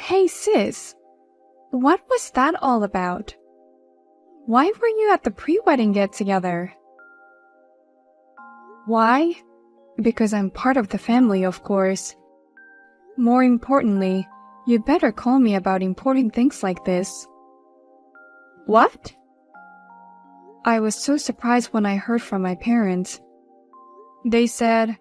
Hey sis, what was that all about? Why were you at the pre-wedding get-together? Why? Because I'm part of the family, of course. More importantly, you'd better call me about important things like this. What? I was so surprised when I heard from my parents. They said,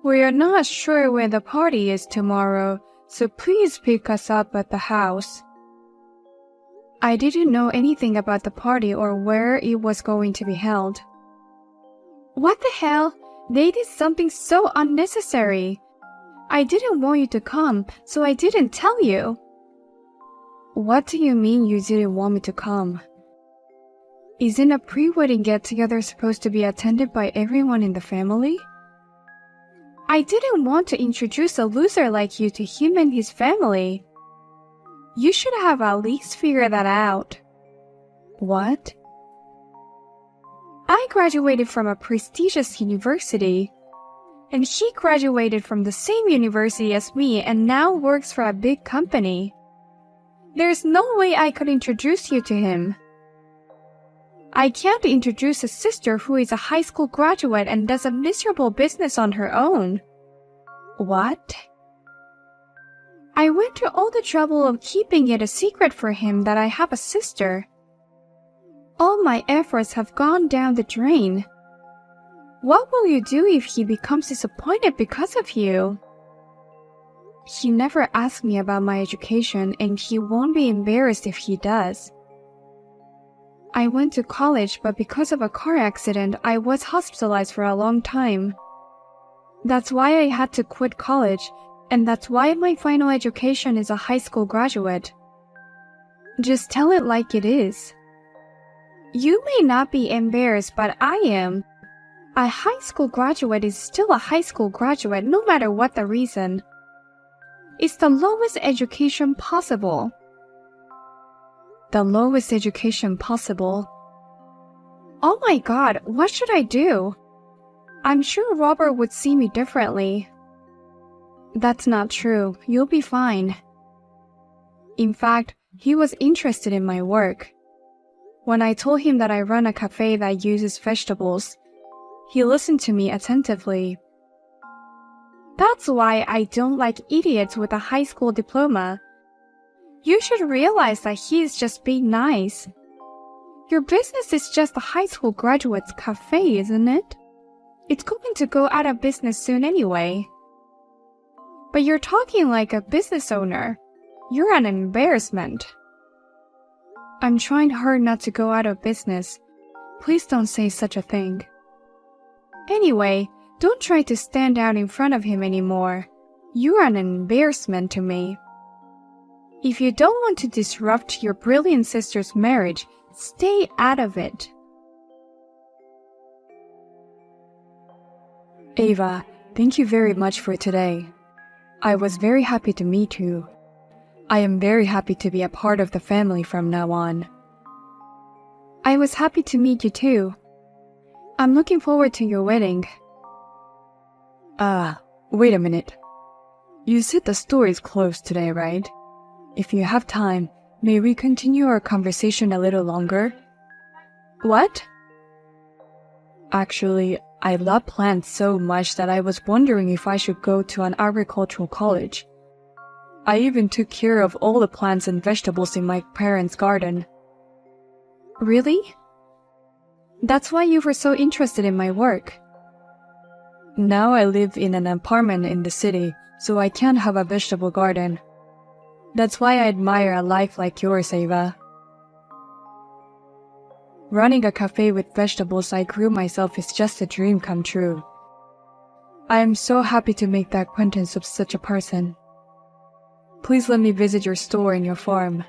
"We are not sure where the party is tomorrow, so please pick us up at the house." I didn't know anything about the party or where it was going to be held. What the hell? They did something so unnecessary. I didn't want you to come, so I didn't tell you. What do you mean you didn't want me to come? Isn't a pre-wedding get-together supposed to be attended by everyone in the family? I didn't want to introduce a loser like you to him and his family. You should have at least figured that out. What? I graduated from a prestigious university, and he graduated from the same university as me and now works for a big company. There's no way I could introduce you to him. I can't introduce a sister who is a high school graduate and does a miserable business on her own. What? I went to all the trouble of keeping it a secret for him that I have a sister. All my efforts have gone down the drain. What will you do if he becomes disappointed because of you? He never asked me about my education, and he won't be embarrassed if he does. I went to college, but because of a car accident, I was hospitalized for a long time. That's why I had to quit college, and that's why my final education is a high school graduate. Just tell it like it is. You may not be embarrassed, but I am. A high school graduate is still a high school graduate no matter what the reason. It's the lowest education possible. The lowest education possible. Oh my God, what should I do? I'm sure Robert would see me differently. That's not true. You'll be fine. In fact, he was interested in my work. When I told him that I run a cafe that uses vegetables, he listened to me attentively. That's why I don't like idiots with a high school diploma. You should realize that he is just being nice. Your business is just a high school graduate's cafe, isn't it? It's going to go out of business soon anyway. But you're talking like a business owner. You're an embarrassment. I'm trying hard not to go out of business. Please don't say such a thing. Anyway, don't try to stand out in front of him anymore. You're an embarrassment to me. If you don't want to disrupt your brilliant sister's marriage, stay out of it. Ava, thank you very much for today. I was very happy to meet you. I am very happy to be a part of the family from now on. I was happy to meet you too. I'm looking forward to your wedding. Wait a minute. You said the store is closed today, right? If you have time, may we continue our conversation a little longer? What? Actually, I love plants so much that I was wondering if I should go to an agricultural college. I even took care of all the plants and vegetables in my parents' garden. Really? That's why you were so interested in my work. Now I live in an apartment in the city, so I can't have a vegetable garden. That's why I admire a life like yours, Ava. Running a cafe with vegetables I grew myself is just a dream come true. I am so happy to make the acquaintance of such a person. Please let me visit your store and your farm.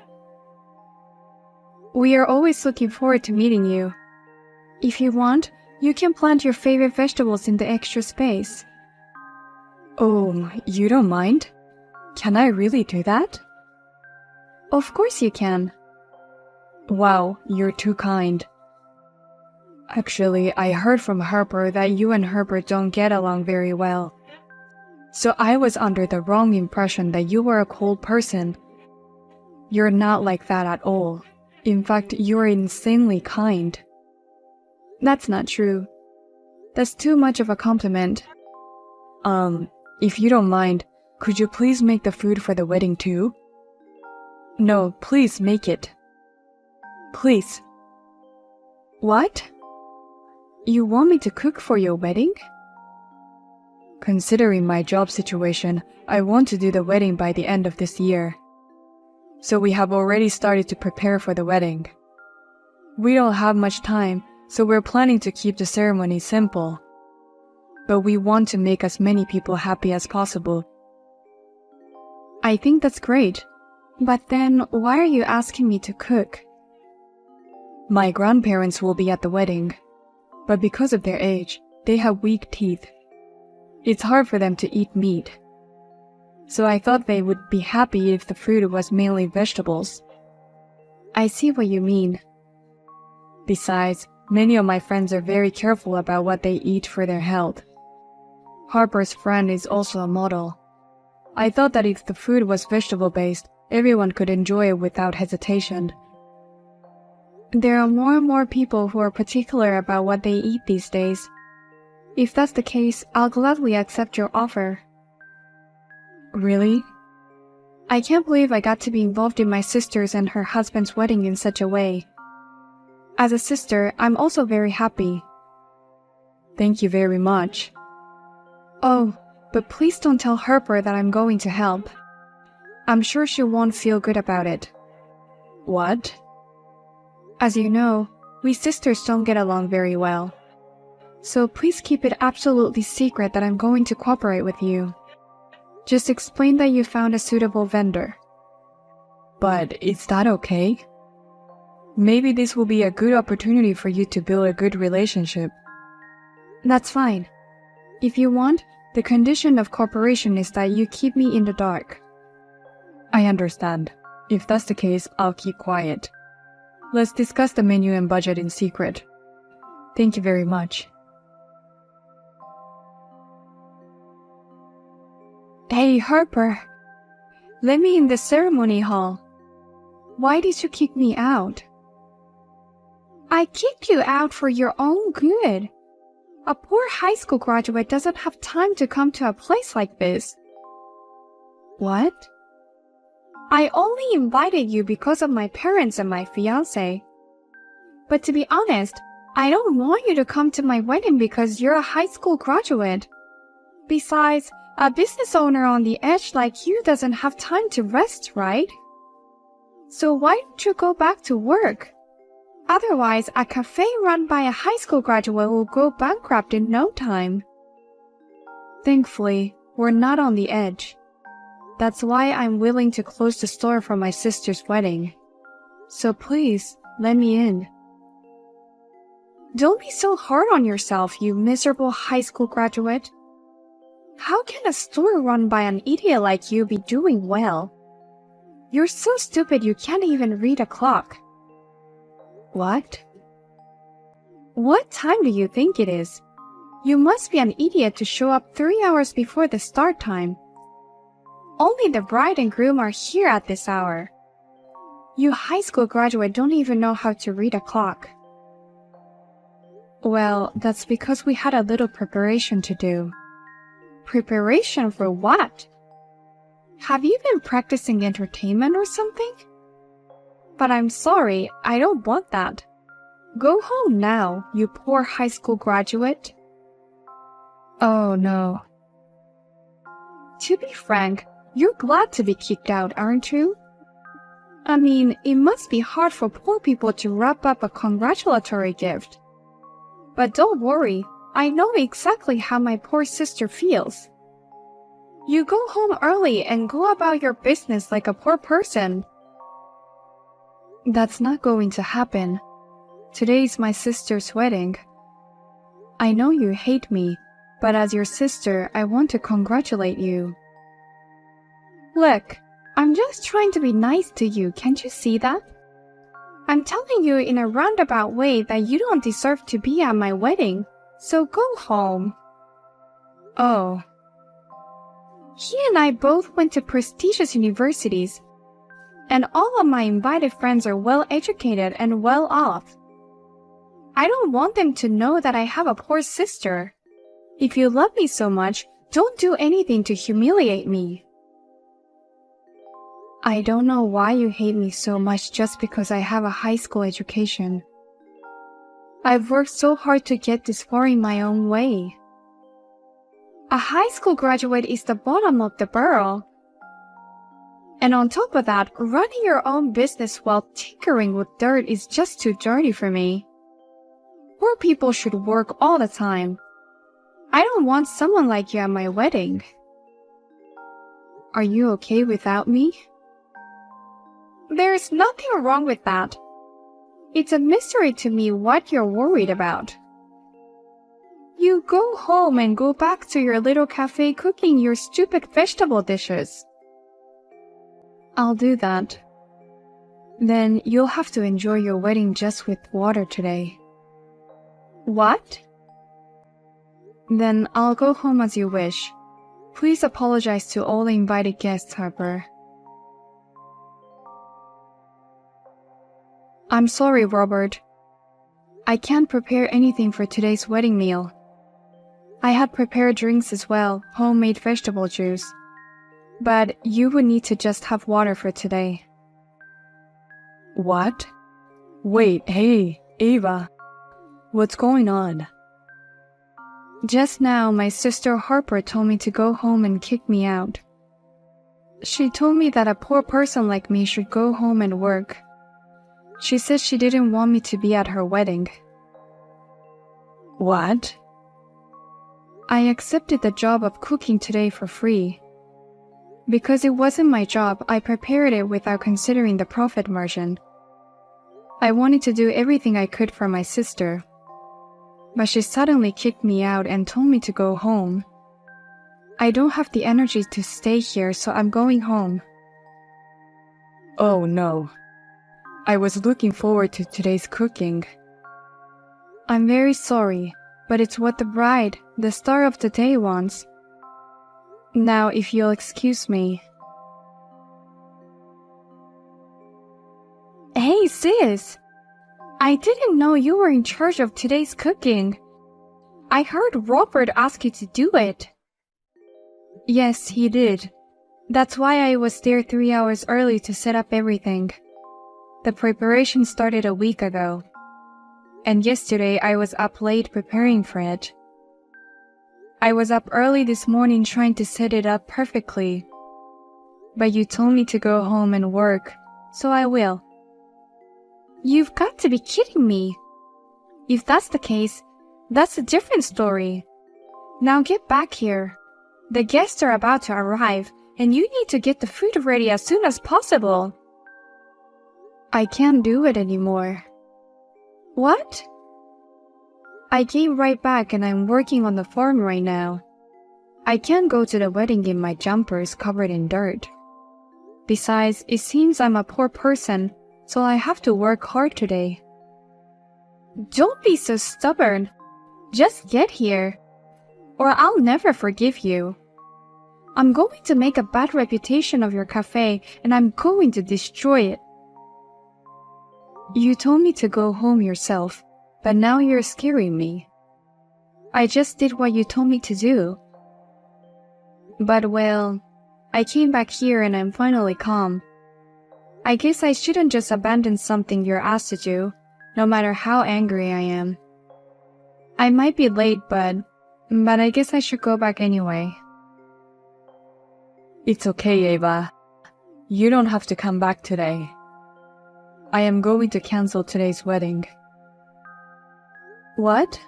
We are always looking forward to meeting you. If you want, you can plant your favorite vegetables in the extra space. Oh, you don't mind? Can I really do that? Of course you can. Wow, you're too kind. Actually, I heard from Harper that you and Herbert don't get along very well. So I was under the wrong impression that you were a cold person. You're not like that at all. In fact, you're insanely kind. That's not true. That's too much of a compliment. If you don't mind, could you please make the food for the wedding too? No, please make it. Please. What? You want me to cook for your wedding? Considering my job situation, I want to do the wedding by the end of this year. So we have already started to prepare for the wedding. We don't have much time, so we're planning to keep the ceremony simple. But we want to make as many people happy as possible. I think that's great. But then, why are you asking me to cook? My grandparents will be at the wedding, but because of their age, they have weak teeth. It's hard for them to eat meat. So I thought they would be happy if the food was mainly vegetables. I see what you mean. Besides, many of my friends are very careful about what they eat for their health. Harper's friend is also a model. I thought that if the food was vegetable-based, everyone could enjoy it without hesitation. There are more and more people who are particular about what they eat these days. If that's the case, I'll gladly accept your offer. Really? I can't believe I got to be involved in my sister's and her husband's wedding in such a way. As a sister, I'm also very happy. Thank you very much. Oh, but please don't tell Harper that I'm going to help. I'm sure she won't feel good about it. What? As you know, we sisters don't get along very well. So please keep it absolutely secret that I'm going to cooperate with you. Just explain that you found a suitable vendor. But is that okay? Maybe this will be a good opportunity for you to build a good relationship. That's fine. If you want, the condition of cooperation is that you keep me in the dark. I understand. If that's the case, I'll keep quiet. Let's discuss the menu and budget in secret. Thank you very much. Hey, Harper. Let me in the ceremony hall. Why did you kick me out? I kicked you out for your own good. A poor high school graduate doesn't have time to come to a place like this. What? I only invited you because of my parents and my fiancé. But to be honest, I don't want you to come to my wedding because you're a high school graduate. Besides, a business owner on the edge like you doesn't have time to rest, right? So why don't you go back to work? Otherwise, a cafe run by a high school graduate will go bankrupt in no time. Thankfully, we're not on the edge. That's why I'm willing to close the store for my sister's wedding. So please, let me in. Don't be so hard on yourself, you miserable high school graduate. How can a store run by an idiot like you be doing well? You're so stupid you can't even read a clock. What? What time do you think it is? You must be an idiot to show up 3 hours before the start time. Only the bride and groom are here at this hour. You high school graduate don't even know how to read a clock. Well, that's because we had a little preparation to do. Preparation for what? Have you been practicing entertainment or something? But I'm sorry, I don't want that. Go home now, you poor high school graduate. Oh no. To be frank, you're glad to be kicked out, aren't you? I mean, it must be hard for poor people to wrap up a congratulatory gift. But don't worry, I know exactly how my poor sister feels. You go home early and go about your business like a poor person. That's not going to happen. Today is my sister's wedding. I know you hate me, but as your sister, I want to congratulate you. Look, I'm just trying to be nice to you, can't you see that? I'm telling you in a roundabout way that you don't deserve to be at my wedding, so go home. Oh. He and I both went to prestigious universities, and all of my invited friends are well educated and well off. I don't want them to know that I have a poor sister. If you love me so much, don't do anything to humiliate me. I don't know why you hate me so much just because I have a high school education. I've worked so hard to get this far in my own way. A high school graduate is the bottom of the barrel. And on top of that, running your own business while tinkering with dirt is just too dirty for me. Poor people should work all the time. I don't want someone like you at my wedding. Are you okay without me? There's nothing wrong with that. It's a mystery to me what you're worried about. You go home and go back to your little cafe cooking your stupid vegetable dishes. I'll do that. Then you'll have to enjoy your wedding just with water today. What? Then I'll go home as you wish. Please apologize to all the invited guests, Harper. I'm sorry, Robert. I can't prepare anything for today's wedding meal. I had prepared drinks as well, homemade vegetable juice. But you would need to just have water for today. What? Wait, hey, Ava. What's going on? Just now, my sister Harper told me to go home and kick me out. She told me that a poor person like me should go home and work. She said she didn't want me to be at her wedding. What? I accepted the job of cooking today for free. Because it wasn't my job, I prepared it without considering the profit margin. I wanted to do everything I could for my sister. But she suddenly kicked me out and told me to go home. I don't have the energy to stay here, so I'm going home. Oh no. I was looking forward to today's cooking. I'm very sorry, but it's what the bride, the star of the day, wants. Now, if you'll excuse me. Hey, sis! I didn't know you were in charge of today's cooking. I heard Robert ask you to do it. Yes, he did. That's why I was there 3 hours early to set up everything. The preparation started a week ago. And yesterday I was up late preparing for it. I was up early this morning trying to set it up perfectly. But you told me to go home and work, so I will. You've got to be kidding me. If that's the case, that's a different story. Now get back here. The guests are about to arrive, and you need to get the food ready as soon as possible. I can't do it anymore. What? I came right back and I'm working on the farm right now. I can't go to the wedding in my jumpers covered in dirt. Besides, it seems I'm a poor person, so I have to work hard today. Don't be so stubborn. Just get here, or I'll never forgive you. I'm going to make a bad reputation of your cafe, and I'm going to destroy it. You told me to go home yourself, but now you're scaring me. I just did what you told me to do. But well, I came back here and I'm finally calm. I guess I shouldn't just abandon something you're asked to do, no matter how angry I am. I might be late, but I guess I should go back anyway. It's okay, Ava. You don't have to come back today. I am going to cancel today's wedding. What?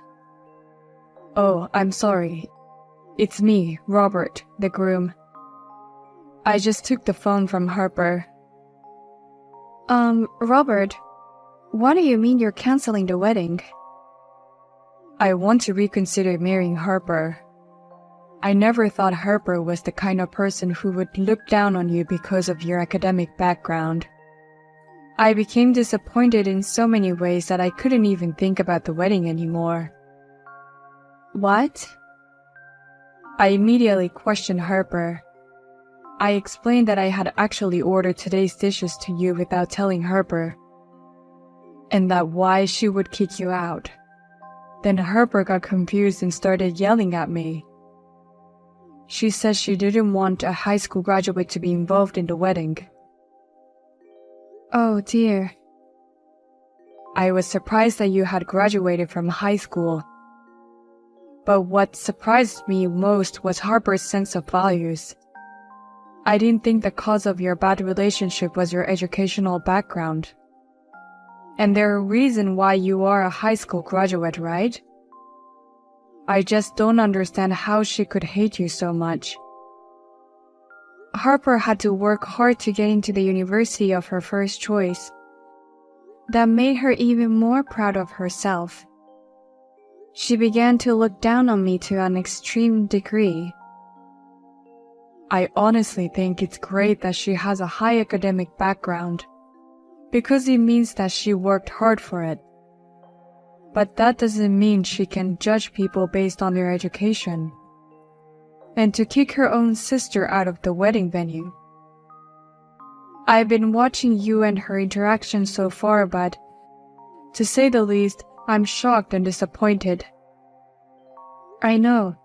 Oh, I'm sorry. It's me, Robert, the groom. I just took the phone from Harper. Robert, what do you mean you're canceling the wedding? I want to reconsider marrying Harper. I never thought Harper was the kind of person who would look down on you because of your academic background. I became disappointed in so many ways that I couldn't even think about the wedding anymore. What? I immediately questioned Harper, I explained that I had actually ordered today's dishes to you without telling Harper, and that why she would kick you out. Then Harper got confused and started yelling at me. She said she didn't want a high school graduate to be involved in the wedding. Oh dear. I was surprised that you had graduated from high school. But what surprised me most was Harper's sense of values. I didn't think the cause of your bad relationship was your educational background. And there's a reason why you are a high school graduate, right? I just don't understand how she could hate you so much. Harper had to work hard to get into the university of her first choice. That made her even more proud of herself. She began to look down on me to an extreme degree. I honestly think it's great that she has a high academic background, because it means that she worked hard for it. But that doesn't mean she can judge people based on their education. And to kick her own sister out of the wedding venue. I've been watching you and her interaction so far, but, to say the least, I'm shocked and disappointed. I know.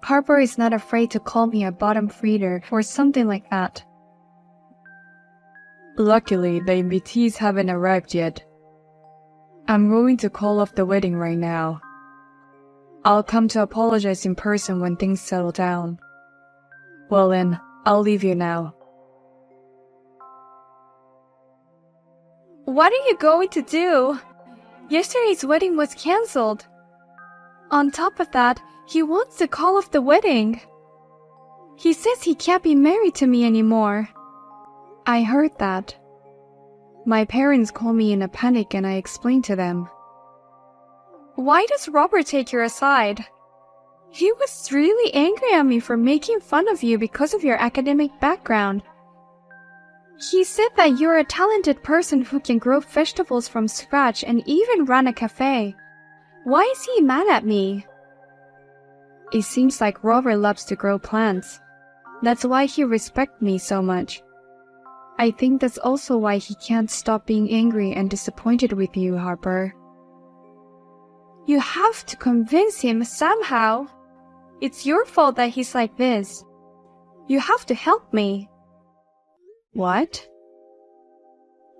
Harper is not afraid to call me a bottom feeder or something like that. Luckily, the invitees haven't arrived yet. I'm going to call off the wedding right now. I'll come to apologize in person when things settle down. Well then, I'll leave you now. What are you going to do? Yesterday's wedding was cancelled. On top of that, he wants to call off the wedding. He says he can't be married to me anymore. I heard that. My parents called me in a panic and I explained to them. Why does Robert take your side? He was really angry at me for making fun of you because of your academic background. He said that you're a talented person who can grow vegetables from scratch and even run a cafe. Why is he mad at me? It seems like Robert loves to grow plants. That's why he respects me so much. I think that's also why he can't stop being angry and disappointed with you, Harper. You have to convince him somehow. It's your fault that he's like this. You have to help me. What?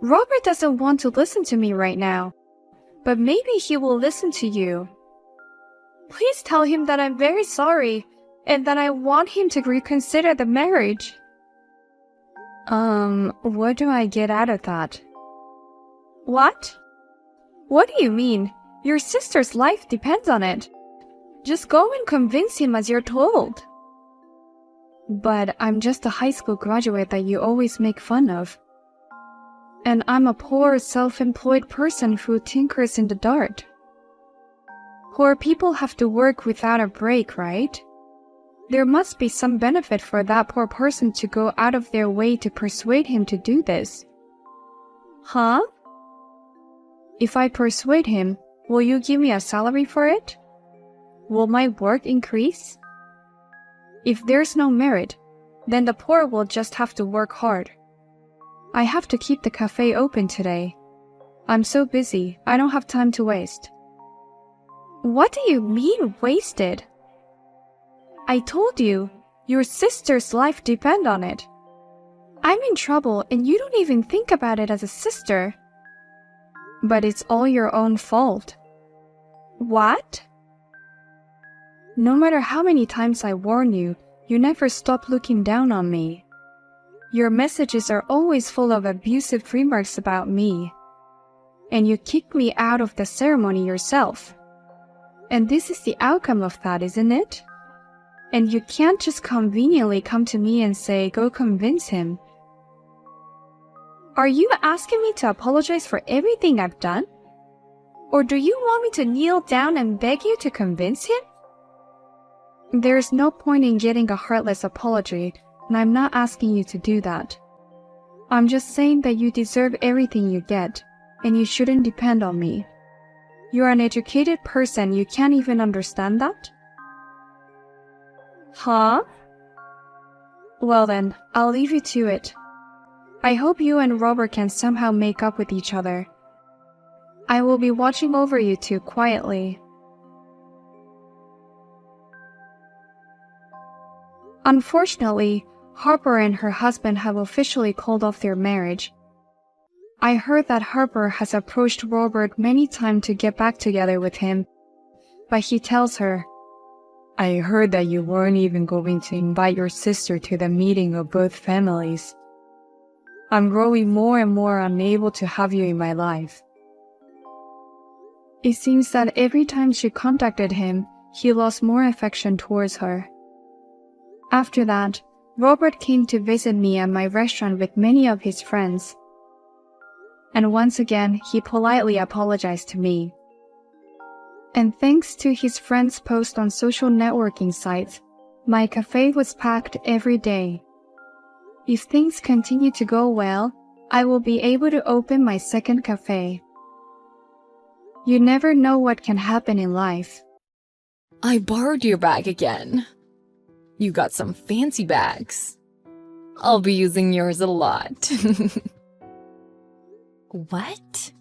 Robert doesn't want to listen to me right now, but maybe he will listen to you. Please tell him that I'm very sorry and that I want him to reconsider the marriage. What do I get out of that? What? What do you mean? Your sister's life depends on it. Just go and convince him as you're told. But I'm just a high school graduate that you always make fun of. And I'm a poor, self-employed person who tinkers in the dark. Poor people have to work without a break, right? There must be some benefit for that poor person to go out of their way to persuade him to do this. Huh? If I persuade him, will you give me a salary for it? Will my work increase? If there's no merit, then the poor will just have to work hard. I have to keep the cafe open today. I'm so busy, I don't have time to waste. What do you mean, wasted? I told you, your sister's life depends on it. I'm in trouble and you don't even think about it as a sister. But it's all your own fault. What? No matter how many times I warn you, you never stop looking down on me. Your messages are always full of abusive remarks about me. And you kick me out of the ceremony yourself. And this is the outcome of that, isn't it? And you can't just conveniently come to me and say, go convince him. Are you asking me to apologize for everything I've done? Or do you want me to kneel down and beg you to convince him? There's no point in getting a heartless apology, and I'm not asking you to do that. I'm just saying that you deserve everything you get, and you shouldn't depend on me. You're an educated person, you can't even understand that? Huh? Well then, I'll leave you to it. I hope you and Robert can somehow make up with each other. I will be watching over you two quietly. Unfortunately, Harper and her husband have officially called off their marriage. I heard that Harper has approached Robert many times to get back together with him, but he tells her, "I heard that you weren't even going to invite your sister to the meeting of both families. I'm growing more and more unable to have you in my life." It seems that every time she contacted him, he lost more affection towards her. After that, Robert came to visit me at my restaurant with many of his friends. And once again, he politely apologized to me. And thanks to his friends' posts on social networking sites, my cafe was packed every day. If things continue to go well, I will be able to open my second cafe. You never know what can happen in life. I borrowed your bag again. You got some fancy bags. I'll be using yours a lot. What?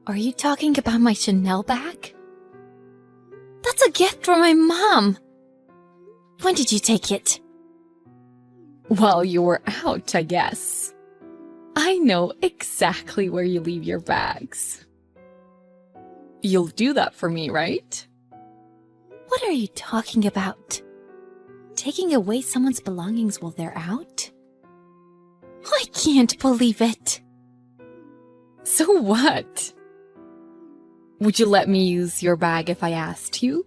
Are you talking about my Chanel bag? That's a gift from my mom. When did you take it? While you were out, I guess. I know exactly where you leave your bags. You'll do that for me, right? What are you talking about? Taking away someone's belongings while they're out? I can't believe it. So what? Would you let me use your bag if I asked you?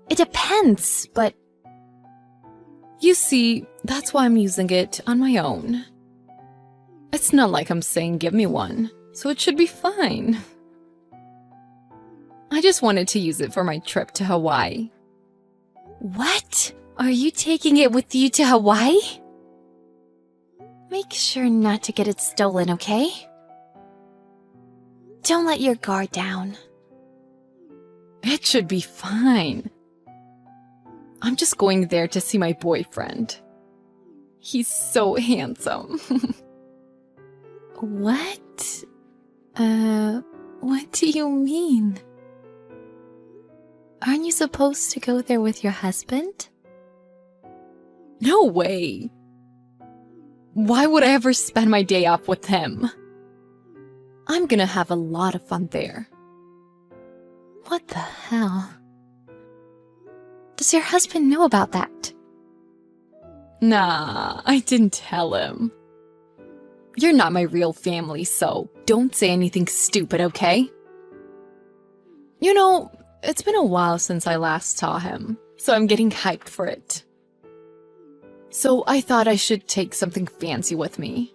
It depends, but... You see, that's why I'm using it on my own. It's not like I'm saying give me one, so it should be fine. I just wanted to use it for my trip to Hawaii. What? Are you taking it with you to Hawaii? Make sure not to get it stolen, okay? Don't let your guard down. It should be fine. I'm just going there to see my boyfriend. He's so handsome. What? What do you mean? Aren't you supposed to go there with your husband? No way! Why would I ever spend my day off with him? I'm gonna have a lot of fun there. What the hell? Does your husband know about that? Nah, I didn't tell him. You're not my real family, so don't say anything stupid, okay? You know, it's been a while since I last saw him, so I'm getting hyped for it. So I thought I should take something fancy with me.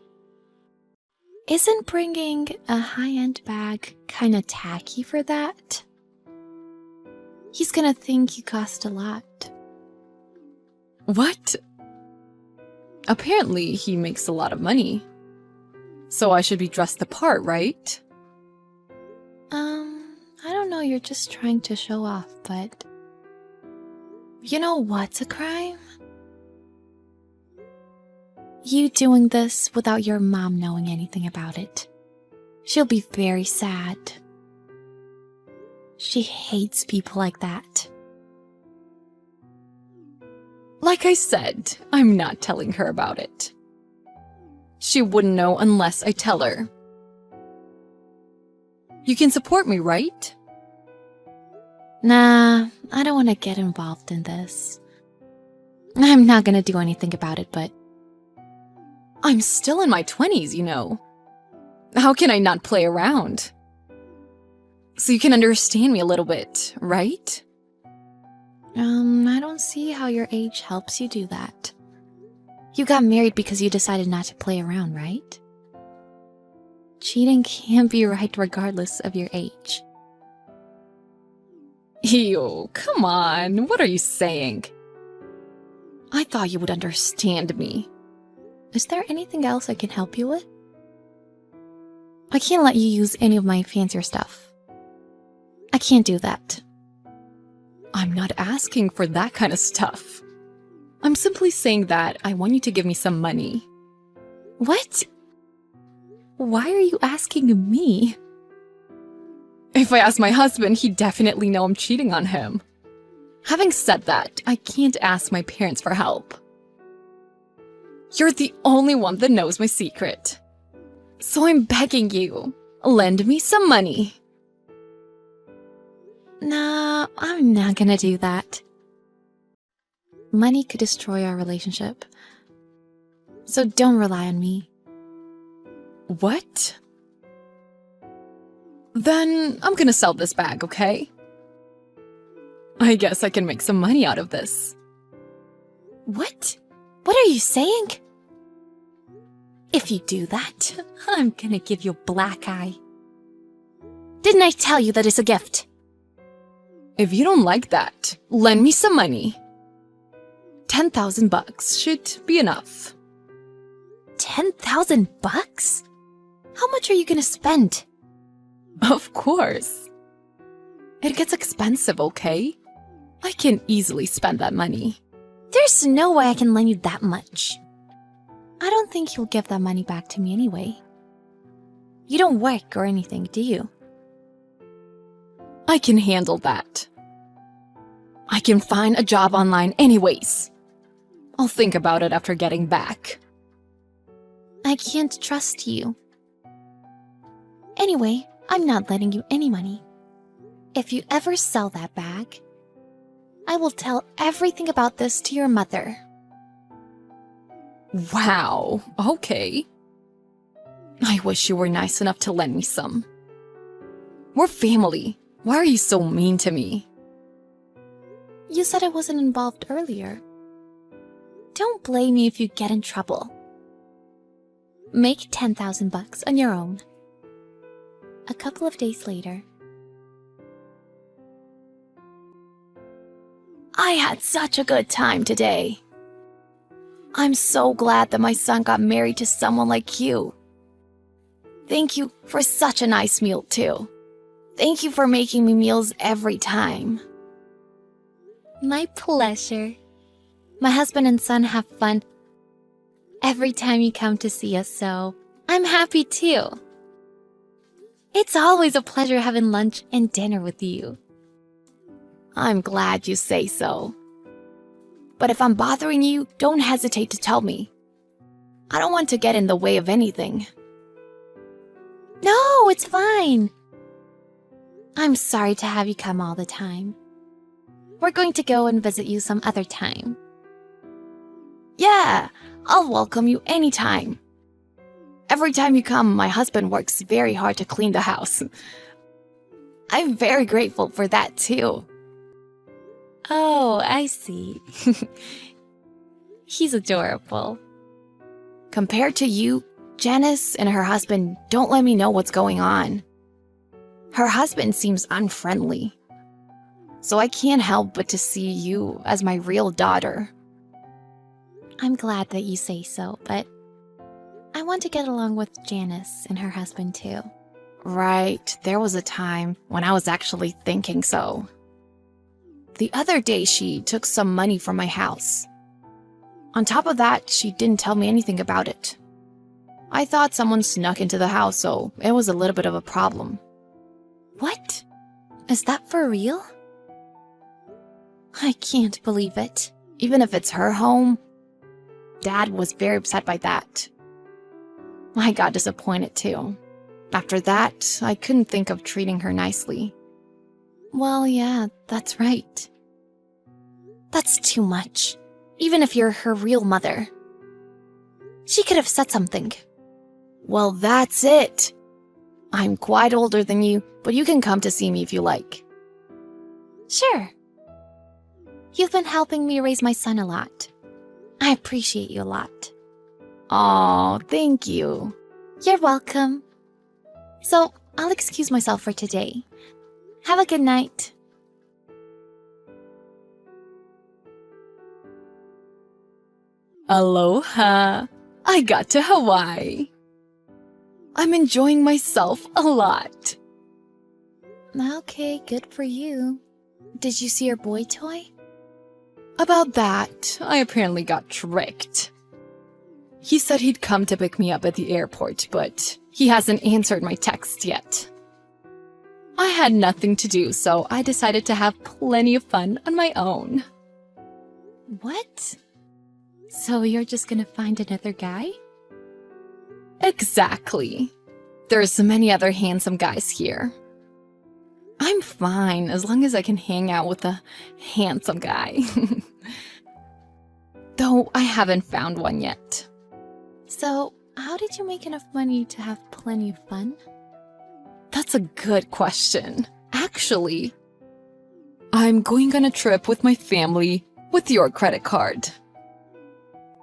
Isn't bringing a high-end bag kinda tacky for that? He's gonna think you cost a lot. What? Apparently he makes a lot of money. So I should be dressed the part, right? I don't know, you're just trying to show off, but... You know what's a crime? You doing this without your mom knowing anything about it. She'll be very sad. She hates people like that. Like I said, I'm not telling her about it. She wouldn't know unless I tell her. You can support me, right? Nah, I don't want to get involved in this. I'm not gonna do anything about it, but... I'm still in my 20s, you know. How can I not play around? So you can understand me a little bit, right? I don't see how your age helps you do that. You got married because you decided not to play around, right? Cheating can't be right regardless of your age. Ew, come on, what are you saying? I thought you would understand me. Is there anything else I can help you with? I can't let you use any of my fancier stuff. I can't do that. I'm not asking for that kind of stuff. I'm simply saying that I want you to give me some money. What? Why are you asking me? If I ask my husband, he'd definitely know I'm cheating on him. Having said that, I can't ask my parents for help. You're the only one that knows my secret. So I'm begging you, lend me some money. Nah, I'm not gonna do that. Money could destroy our relationship. So don't rely on me. What? Then I'm gonna sell this bag, okay? I guess I can make some money out of this. What? What are you saying? If you do that, I'm gonna give you a black eye. Didn't I tell you that it's a gift? If you don't like that, lend me some money. 10,000 bucks should be enough. 10,000 bucks? How much are you gonna spend? Of course. It gets expensive, okay? I can easily spend that money. There's no way I can lend you that much. I don't think you'll give that money back to me anyway. You don't work or anything, do you? I can handle that. I can find a job online anyways. I'll think about it after getting back. I can't trust you. Anyway, I'm not lending you any money. If you ever sell that bag, I will tell everything about this to your mother. Wow, okay. I wish you were nice enough to lend me some. We're family. Why are you so mean to me? You said I wasn't involved earlier. Don't blame me if you get in trouble. Make 10,000 bucks on your own. A couple of days later. I had such a good time today. I'm so glad that my son got married to someone like you. Thank you for such a nice meal, too. Thank you for making me meals every time. My pleasure. My husband and son have fun every time you come to see us, so I'm happy too. It's always a pleasure having lunch and dinner with you. I'm glad you say so. But if I'm bothering you, don't hesitate to tell me. I don't want to get in the way of anything. No, it's fine. I'm sorry to have you come all the time. We're going to go and visit you some other time. Yeah, I'll welcome you anytime. Every time you come, my husband works very hard to clean the house. I'm very grateful for that too. Oh, I see. He's adorable. Compared to you, Janice and her husband don't let me know what's going on. Her husband seems unfriendly. So I can't help but to see you as my real daughter. I'm glad that you say so, but I want to get along with Janice and her husband too. Right, there was a time when I was actually thinking so. The other day she took some money from my house. On top of that, she didn't tell me anything about it. I thought someone snuck into the house, so it was a little bit of a problem. What? Is that for real? I can't believe it. Even if it's her home, Dad was very upset by that. I got disappointed too. After that, I couldn't think of treating her nicely. Well, yeah, that's right. That's too much. Even if you're her real mother. She could have said something. Well, that's it. I'm quite older than you, but you can come to see me if you like. Sure. You've been helping me raise my son a lot. I appreciate you a lot. Aw, thank you. You're welcome. So, I'll excuse myself for today. Have a good night. Aloha! I got to Hawaii. I'm enjoying myself a lot. Okay, good for you. Did you see your boy toy? About that, I apparently got tricked. He said he'd come to pick me up at the airport, but he hasn't answered my text yet. I had nothing to do, so I decided to have plenty of fun on my own. What? So you're just gonna find another guy? Exactly. There's so many other handsome guys here. I'm fine as long as I can hang out with a handsome guy. Though I haven't found one yet. So, how did you make enough money to have plenty of fun? That's a good question. Actually, I'm going on a trip with my family with your credit card.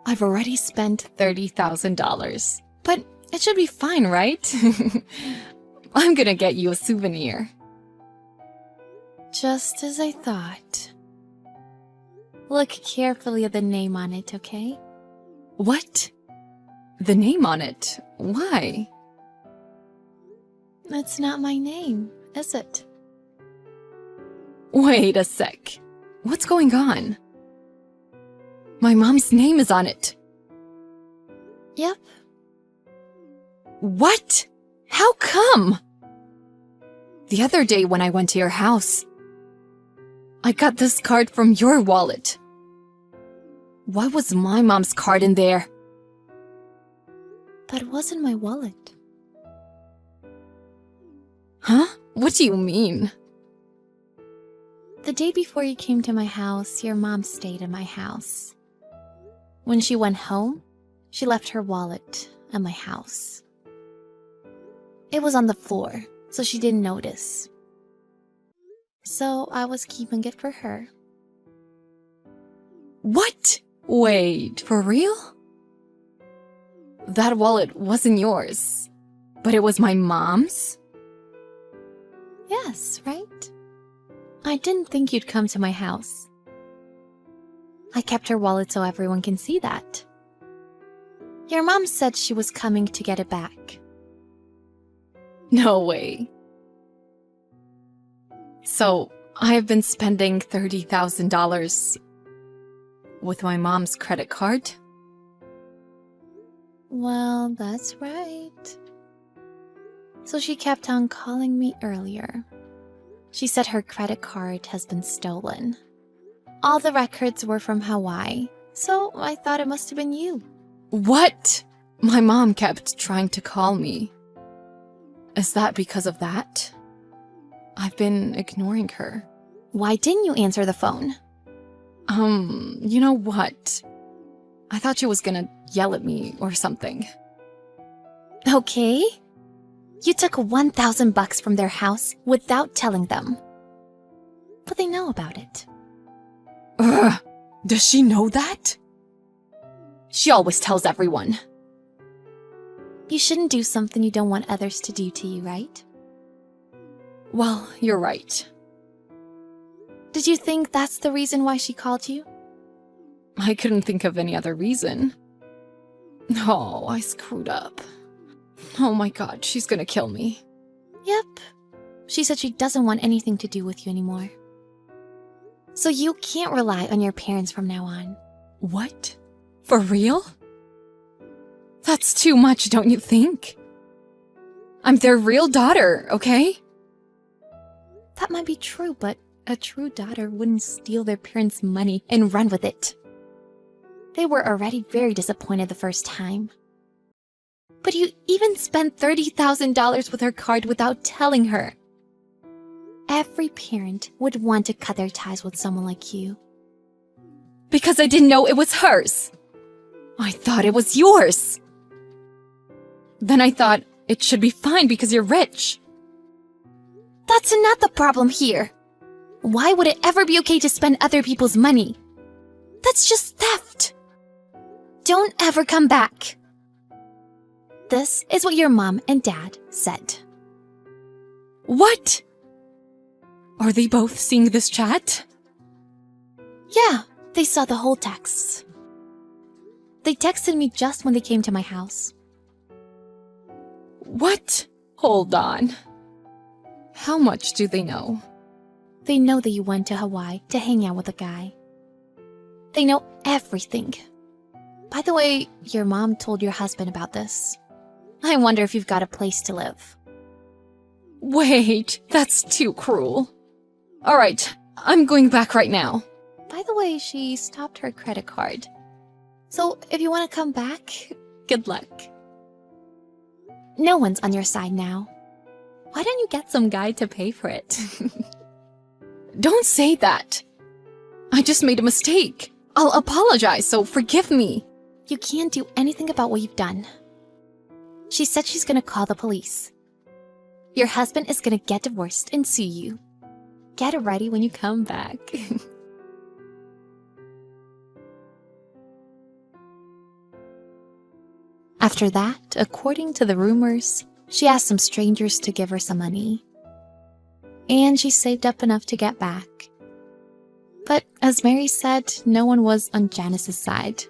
I've already spent $30,000, but it should be fine, right? I'm gonna get you a souvenir. Just as I thought. Look carefully at the name on it, okay? What? The name on it? Why? It's not my name, is it? Wait a sec. What's going on? My mom's name is on it. Yep. What? How come? The other day when I went to your house, I got this card from your wallet. Why was my mom's card in there? That wasn't my wallet. Huh? What do you mean? The day before you came to my house, your mom stayed in my house. When she went home, she left her wallet at my house. It was on the floor, so she didn't notice. So I was keeping it for her. What? Wait, for real? That wallet wasn't yours, but it was my mom's? Yes, right? I didn't think you'd come to my house. I kept her wallet so everyone can see that. Your mom said she was coming to get it back. No way. So, I have been spending $30,000 with my mom's credit card? Well, that's right. So she kept on calling me earlier. She said her credit card has been stolen. All the records were from Hawaii, so I thought it must have been you. What? My mom kept trying to call me. Is that because of that? I've been ignoring her. Why didn't you answer the phone? You know what? I thought she was gonna yell at me or something. Okay. You took $1,000 from their house without telling them. But they know about it. Ugh, does she know that? She always tells everyone. You shouldn't do something you don't want others to do to you, right? Well, you're right. Did you think that's the reason why she called you? I couldn't think of any other reason. Oh, I screwed up. Oh my god, she's gonna kill me. Yep. She said she doesn't want anything to do with you anymore. So you can't rely on your parents from now on. What? For real? That's too much, don't you think? I'm their real daughter, okay? That might be true, but a true daughter wouldn't steal their parents' money and run with it. They were already very disappointed the first time. But you even spent $30,000 with her card without telling her. Every parent would want to cut their ties with someone like you. Because I didn't know it was hers. I thought it was yours. Then I thought it should be fine because you're rich. That's not the problem here. Why would it ever be okay to spend other people's money? That's just theft. Don't ever come back. This is what your mom and dad said. What? Are they both seeing this chat? Yeah, they saw the whole texts. They texted me just when they came to my house. What? Hold on. How much do they know? They know that you went to Hawaii to hang out with a guy. They know everything. By the way, your mom told your husband about this. I wonder if you've got a place to live. Wait, that's too cruel. All right, I'm going back right now. By the way, she stopped her credit card. So if you want to come back, good luck. No one's on your side now. Why don't you get some guy to pay for it? Don't say that. I just made a mistake. I'll apologize, so forgive me. You can't do anything about what you've done. She said she's gonna call the police. Your husband is gonna get divorced and sue you. Get ready when you come back. After that, according to the rumors, she asked some strangers to give her some money. And she saved up enough to get back. But as Mary said, no one was on Janice's side.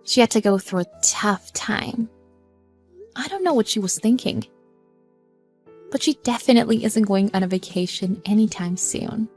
She had to go through a tough time. I don't know what she was thinking. But she definitely isn't going on a vacation anytime soon.